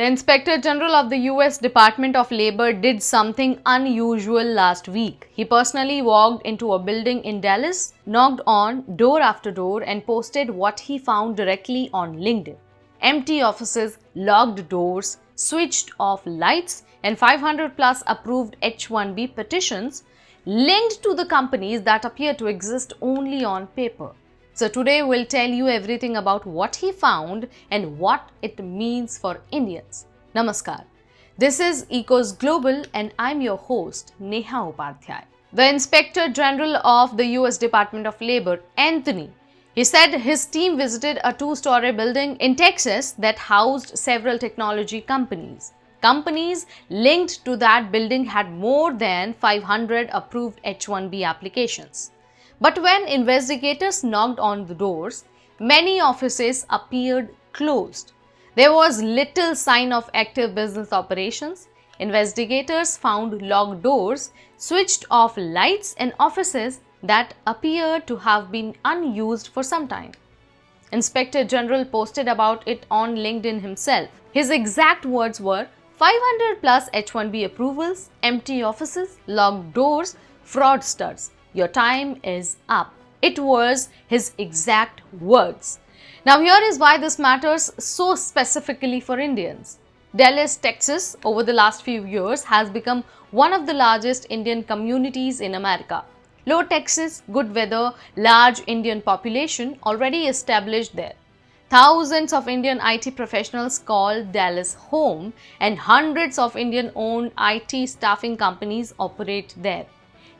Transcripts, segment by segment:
The Inspector General of the US Department of Labor did something unusual last week. He personally walked into a building in Dallas, knocked on door after door, and posted what he found directly on LinkedIn. Empty offices, locked doors, switched off lights, and 500 plus approved H1B petitions linked to the companies that appear to exist only on paper. So today we'll tell you everything about what he found and what it means for Indians. Namaskar. This is Ecos Global and I'm your host Neha Upadhyay. The Inspector General of the US Department of Labor, Anthony, he said his team visited a two-story building in Texas that housed several technology companies. Companies linked to that building had more than 500 approved H1B applications. But when investigators knocked on the doors, many offices appeared closed. There was little sign of active business operations. Investigators found locked doors, switched off lights, and offices that appeared to have been unused for some time. Inspector General posted about it on LinkedIn himself. His exact words were 500 plus H1B approvals, empty offices, locked doors, fraudsters. Your time is up. It was his exact words. Now here is why this matters so specifically for Indians. Dallas, Texas, over the last few years has become one of the largest Indian communities in America. Low taxes, good weather, large Indian population already established there. Thousands of Indian IT professionals call Dallas home and hundreds of Indian-owned IT staffing companies operate there.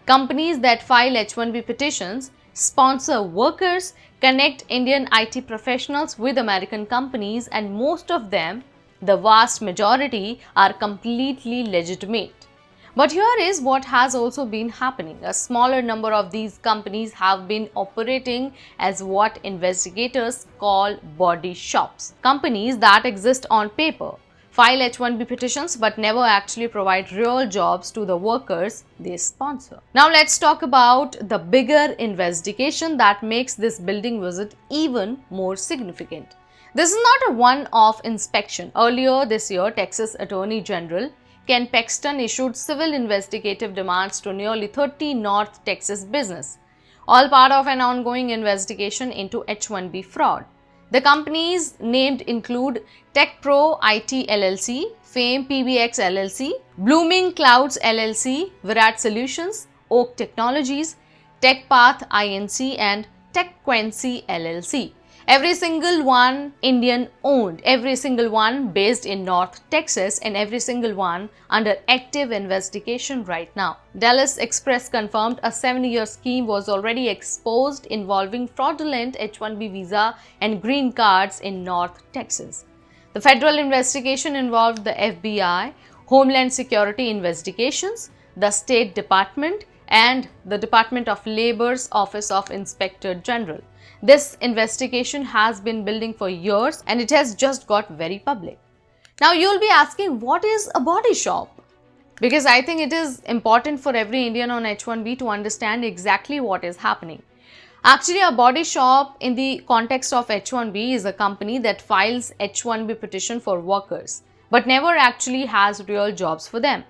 Companies that file H1B petitions, sponsor workers, connect Indian IT professionals with American companies, and most of them, the vast majority, are completely legitimate. But here is what has also been happening. A smaller number of these companies have been operating as what investigators call body shops. Companies that exist on paper, file H1B petitions but never actually provide real jobs to the workers they sponsor. Now let's talk about the bigger investigation that makes this building visit even more significant. This is not a one-off inspection. Earlier this year, Texas Attorney General Ken Paxton issued civil investigative demands to nearly 30 North Texas business, all part of an ongoing investigation into H1B fraud. The companies named include Tekpro IT LLC, Fame PBX LLC, Blooming Clouds LLC, Virat Solutions, Oak Technologies, Techpath Inc. and Techquency LLC. Every single one Indian owned, every single one based in North Texas, and every single one under active investigation right now. Dallas Express confirmed a 7-year scheme was already exposed involving fraudulent H1B visa and green cards in North Texas. The federal investigation involved the FBI, Homeland Security Investigations, the State Department, and the Department of Labor's Office of Inspector General. This investigation has been building for years and it has just got very public. Now you'll be asking, what is a body shop? Because I think it is important for every Indian on H1B to understand exactly what is happening. Actually, a body shop in the context of H1B is a company that files H1B petition for workers but never actually has real jobs for them.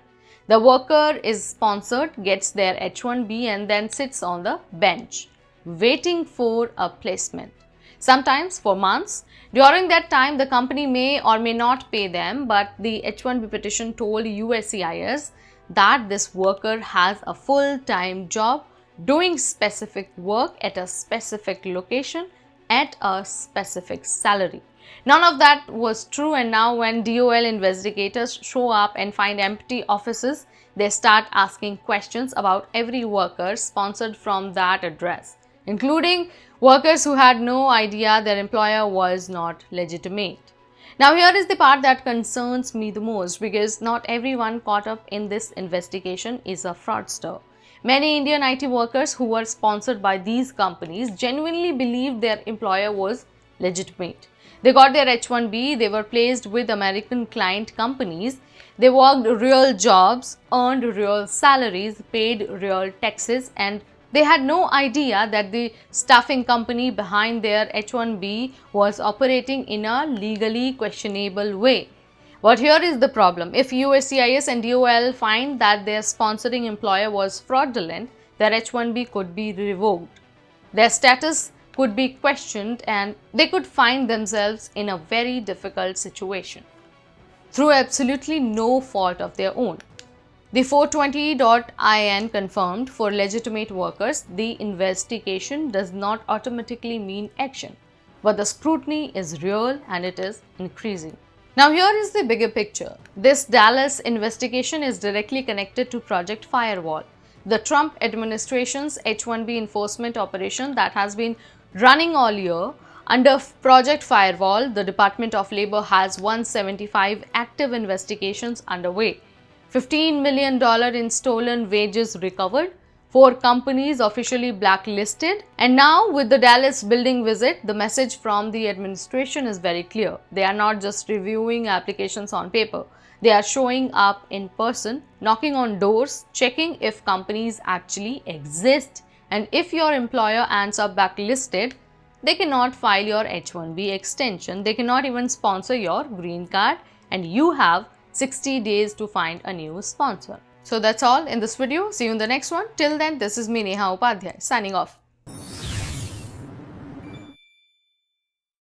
The worker is sponsored, gets their H1B and then sits on the bench, waiting for a placement, sometimes for months. During that time, the company may or may not pay them, but the H1B petition told USCIS that this worker has a full-time job doing specific work at a specific location at a specific salary. None of that was true, and now when DOL investigators show up and find empty offices, they start asking questions about every worker sponsored from that address, including workers who had no idea their employer was not legitimate. Now here is the part that concerns me the most, because not everyone caught up in this investigation is a fraudster. Many Indian IT workers who were sponsored by these companies genuinely believed their employer was legitimate. They got their H1B, they were placed with American client companies, they worked real jobs, earned real salaries, paid real taxes, and they had no idea that the staffing company behind their H1B was operating in a legally questionable way. But here is the problem. If USCIS and DOL find that their sponsoring employer was fraudulent, their H1B could be revoked. Their status could be questioned and they could find themselves in a very difficult situation through absolutely no fault of their own. The 420.in confirmed for legitimate workers, the investigation does not automatically mean action, but the scrutiny is real and it is increasing. Now here is the bigger picture. This Dallas investigation is directly connected to Project Firewall, the Trump administration's H1B enforcement operation that has been running all year. Under Project Firewall, the Department of Labor has 175 active investigations underway, $15 million in stolen wages recovered, 4 companies officially blacklisted, and now with the Dallas building visit, the message from the administration is very clear. They are not just reviewing applications on paper. They are showing up in person, knocking on doors, checking if companies actually exist. And if your employer ends up blacklisted, they cannot file your H1B extension. They cannot even sponsor your green card, and you have 60 days to find a new sponsor. So that's all in this video. See you in the next one. Till then, this is me, Neha Upadhyay, signing off.